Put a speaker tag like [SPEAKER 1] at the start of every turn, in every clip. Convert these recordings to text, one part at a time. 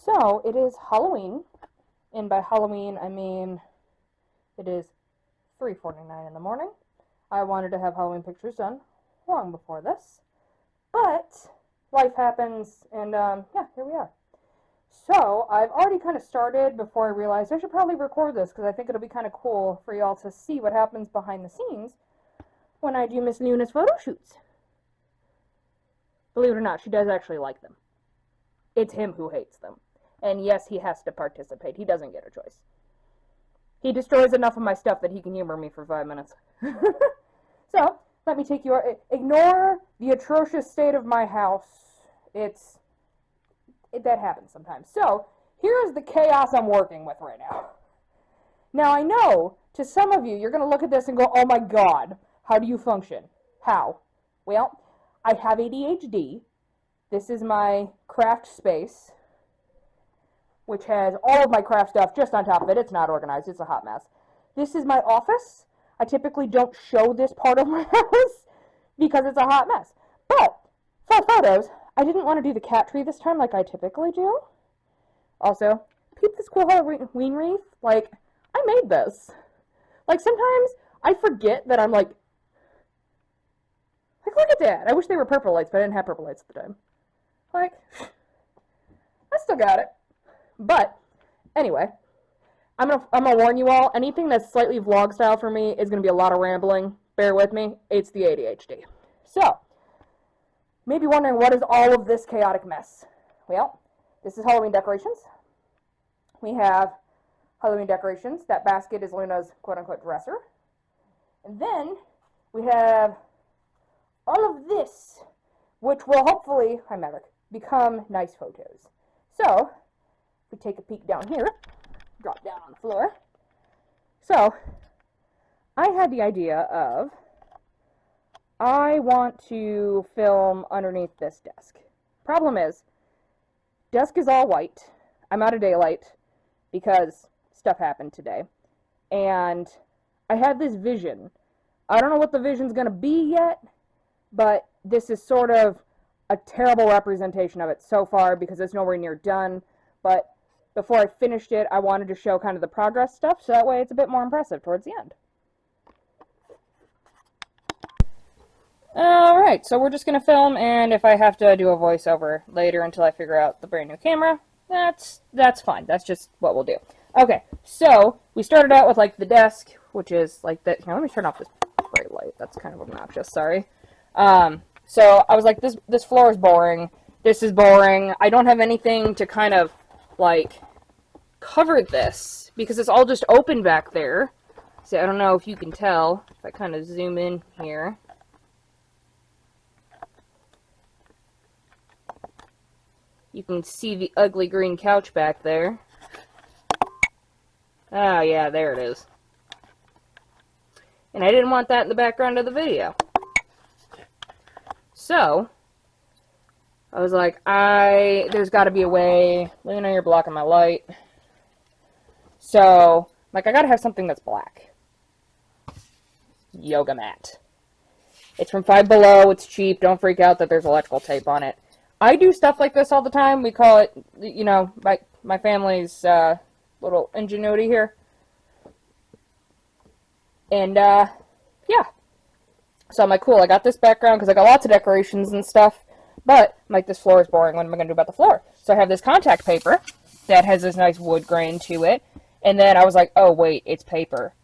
[SPEAKER 1] So, it is Halloween, and by Halloween, I mean it is 3:49 in the morning. I wanted to have Halloween pictures done long before this, but life happens, and yeah, here we are. So, I've already kind of started before I realized I should probably record this, because I think it'll be kind of cool for y'all to see what happens behind the scenes when I do Miss Luna's photo shoots. Believe it or not, she does actually like them. It's him who hates them. And yes, he has to participate. He doesn't get a choice. He destroys enough of my stuff that he can humor me for 5 minutes. So, let me take you... Ignore the atrocious state of my house. That happens sometimes. So, here is the chaos I'm working with right now. Now, I know, to some of you, you're going to look at this and go, oh my god, how do you function? How? Well, I have ADHD. This is my craft space, which has all of my craft stuff just on top of it. It's not organized. It's a hot mess. This is my office. I typically don't show this part of my house because it's a hot mess. But for photos, I didn't want to do the cat tree this time like I typically do. Also, peep this cool Halloween wreath. Like, I made this. Like, sometimes I forget that I'm like, look at that. I wish they were purple lights, but I didn't have purple lights at the time. Like, I still got it. But, anyway, I'm gonna warn you all, anything that's slightly vlog style for me is gonna be a lot of rambling. Bear with me, it's the ADHD. So, maybe wondering what is all of this chaotic mess? Well, this is Halloween decorations. We have Halloween decorations. That basket is Luna's quote-unquote dresser. And then, we have all of this, which will hopefully, hi Maverick, become nice photos. So, we take a peek down here, drop down on the floor. So, I had the idea of, I want to film underneath this desk. Problem is, desk is all white. I'm out of daylight because stuff happened today. And I had this vision. I don't know what the vision's going to be yet, but this is sort of a terrible representation of it so far because it's nowhere near done. But before I finished it, I wanted to show kind of the progress stuff, so that way it's a bit more impressive towards the end. Alright, so we're just going to film, and if I have to do a voiceover later until I figure out the brand new camera, that's fine. That's just what we'll do. Okay, so we started out with like the desk, which is like that. Here, let me turn off this bright light. That's kind of obnoxious, sorry. So I was like, this floor is boring. This is boring. I don't have anything to kind of like cover this because it's all just open back there. See, I don't know if you can tell if I kind of zoom in here. You can see the ugly green couch back there. Oh yeah, there it is. And I didn't want that in the background of the video. So, I was like, there's got to be a way. Luna, you're blocking my light. So, like, I got to have something that's black. Yoga mat. It's from Five Below. It's cheap. Don't freak out that there's electrical tape on it. I do stuff like this all the time. We call it, you know, my family's little ingenuity here. And, yeah. So I'm like, cool, I got this background because I got lots of decorations and stuff. But, I'm like, this floor is boring. What am I going to do about the floor? So I have this contact paper that has this nice wood grain to it. And then I was like, oh, wait, it's paper.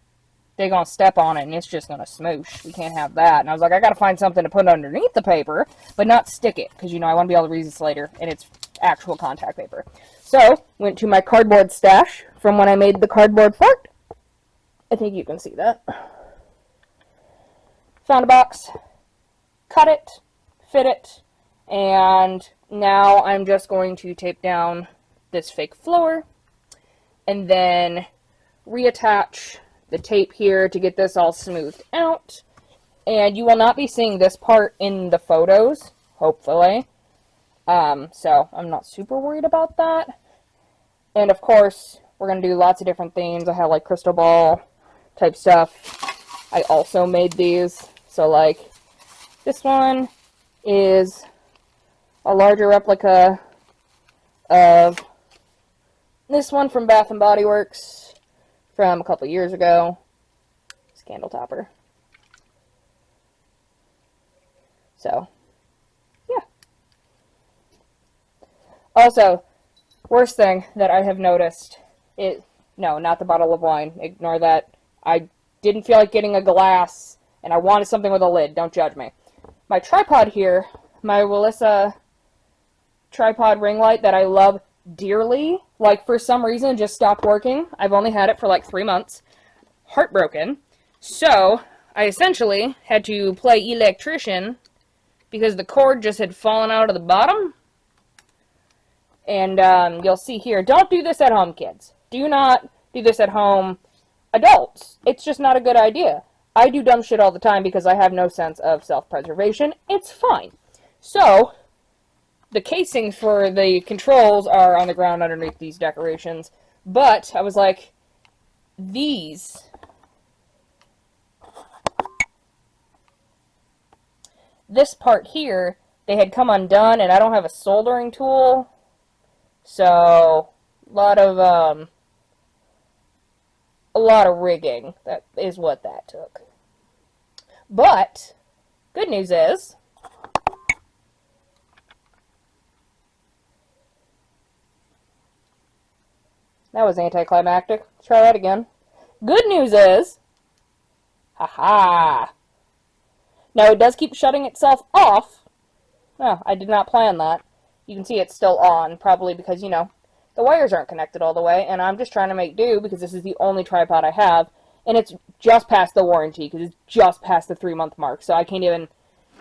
[SPEAKER 1] They're going to step on it and it's just going to smoosh. We can't have that. And I was like, I got to find something to put underneath the paper, but not stick it. Because, you know, I want to be able to read this later. And it's actual contact paper. So, went to my cardboard stash from when I made the cardboard fort. I think you can see that. Found a box, cut it, fit it, and now I'm just going to tape down this fake floor and then reattach the tape here to get this all smoothed out. And you will not be seeing this part in the photos, hopefully. So I'm not super worried about that. And of course, we're going to do lots of different themes. I have like crystal ball type stuff. I also made these. So like, this one is a larger replica of This one from Bath & Body Works from a couple years ago. It's a candle topper. So, yeah. Also, worst thing that I have noticed is, no, not the bottle of wine. Ignore that. I didn't feel like getting a glass, and I wanted something with a lid. Don't judge me. My tripod here, my Willissa tripod ring light that I love dearly, like for some reason just stopped working. I've only had it for like 3 months. Heartbroken. So, I essentially had to play electrician because the cord just had fallen out of the bottom. And you'll see here, don't do this at home, kids. Do not do this at home, adults. It's just not a good idea. I do dumb shit all the time because I have no sense of self-preservation. It's fine. So, the casings for the controls are on the ground underneath these decorations. But, I was like, this part here, they had come undone, and I don't have a soldering tool. So, a lot of rigging. That is what that took. But, good news is, that was anticlimactic. Try that again. Good news is, haha. Now, it does keep shutting itself off. Oh, I did not plan that. You can see it's still on, probably because, you know, the wires aren't connected all the way, and I'm just trying to make do because this is the only tripod I have, and it's just past the warranty because it's just past the 3-month mark, so I can't even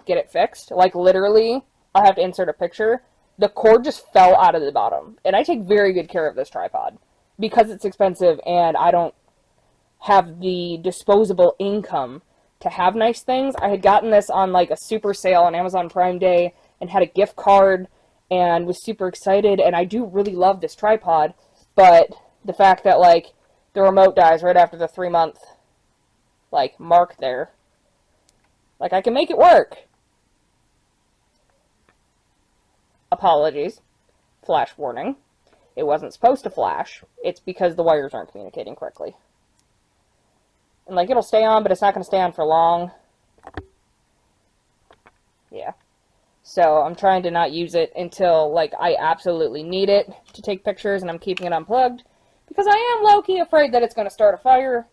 [SPEAKER 1] get it fixed. Like, literally, I'll have to insert a picture. The cord just fell out of the bottom, and I take very good care of this tripod because it's expensive, and I don't have the disposable income to have nice things. I had gotten this on, like, a super sale on Amazon Prime Day and had a gift card and was super excited, and I do really love this tripod, but the fact that, like, the remote dies right after the 3-month, like, mark there, like, I can make it work. Apologies. Flash warning. It wasn't supposed to flash. It's because the wires aren't communicating correctly. And, like, it'll stay on, but it's not going to stay on for long. Yeah. So, I'm trying to not use it until, like, I absolutely need it to take pictures, and I'm keeping it unplugged. Because I am low-key afraid that it's going to start a fire.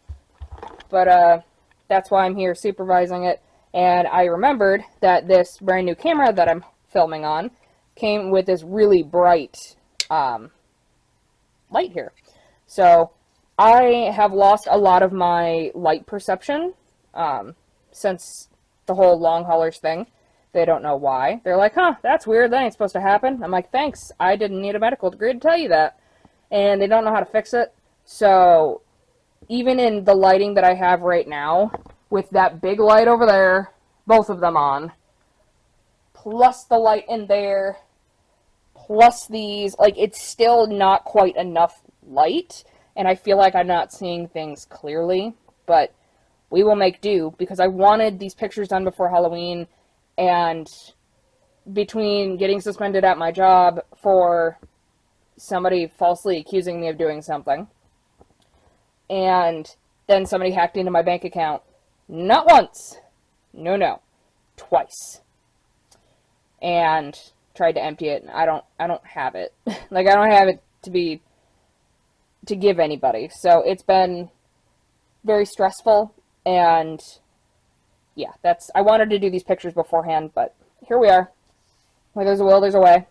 [SPEAKER 1] But, that's why I'm here supervising it. And I remembered that this brand new camera that I'm filming on came with this really bright, light here. So, I have lost a lot of my light perception, since the whole long haulers thing. They don't know why. They're like, huh, that's weird, that ain't supposed to happen. I'm like, thanks, I didn't need a medical degree to tell you that. And they don't know how to fix it. So, even in the lighting that I have right now, with that big light over there, both of them on, plus the light in there, plus these, like, it's still not quite enough light, and I feel like I'm not seeing things clearly, but we will make do, because I wanted these pictures done before Halloween, and between getting suspended at my job for somebody falsely accusing me of doing something, and then somebody hacked into my bank account, not once, no, twice, and tried to empty it, and I don't have it. Like, I don't have it to give anybody, so it's been very stressful, and yeah, I wanted to do these pictures beforehand, but here we are. Where there's a will, there's a way.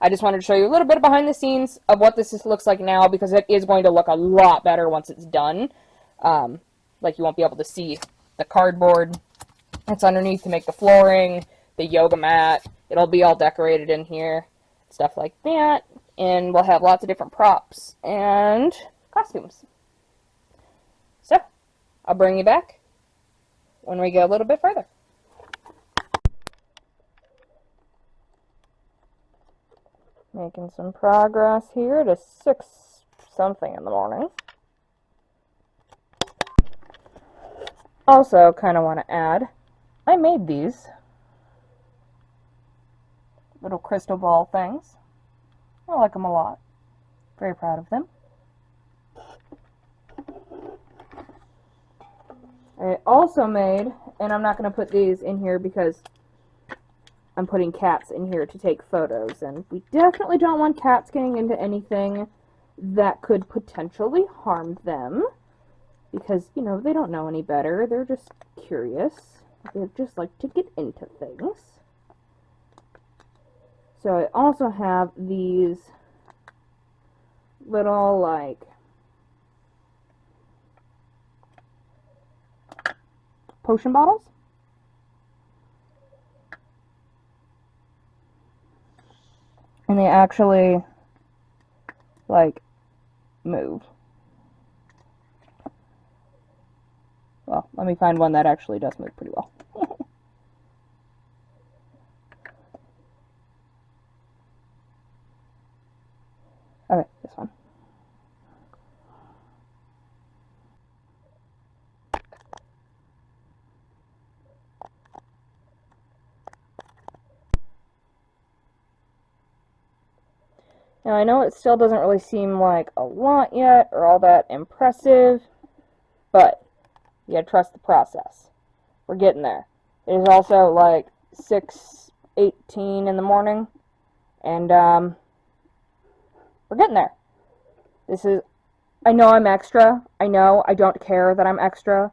[SPEAKER 1] I just wanted to show you a little bit behind the scenes of what this looks like now, because it is going to look a lot better once it's done. Like, you won't be able to see the cardboard that's underneath to make the flooring, the yoga mat. It'll be all decorated in here, stuff like that. And we'll have lots of different props and costumes. So, I'll bring you back when we go a little bit further. Making some progress here to 6 something in the morning. Also, kind of want to add, I made these little crystal ball things. I like them a lot. Very proud of them. I also made, and I'm not going to put these in here because I'm putting cats in here to take photos, and we definitely don't want cats getting into anything that could potentially harm them, because, you know, they don't know any better. They're just curious. They just like to get into things. So I also have these little, like, potion bottles. And they actually, like, move. Well, let me find one that actually does move pretty well. Okay, this one. Now, I know it still doesn't really seem like a lot yet, or all that impressive, but you gotta trust the process. We're getting there. It is also like 6:18 in the morning, and we're getting there. I know I'm extra. I know I don't care that I'm extra.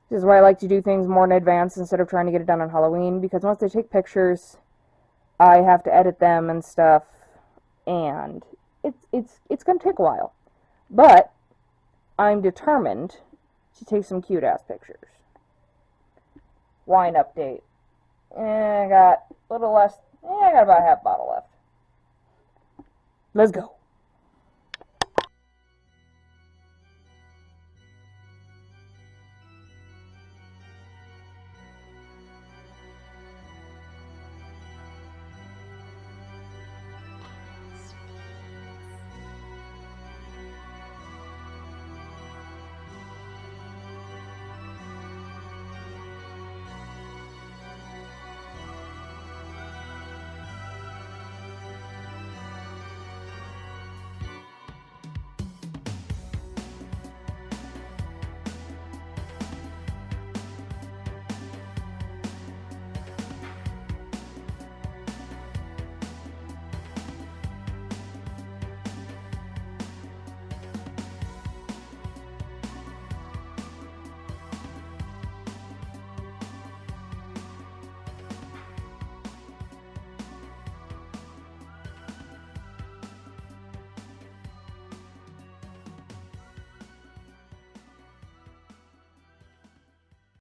[SPEAKER 1] This is why I like to do things more in advance instead of trying to get it done on Halloween, because once I take pictures, I have to edit them and stuff, and it's going to take a while. But I'm determined to take some cute-ass pictures. Wine update. I got a little less. I got about half a bottle left. Let's go.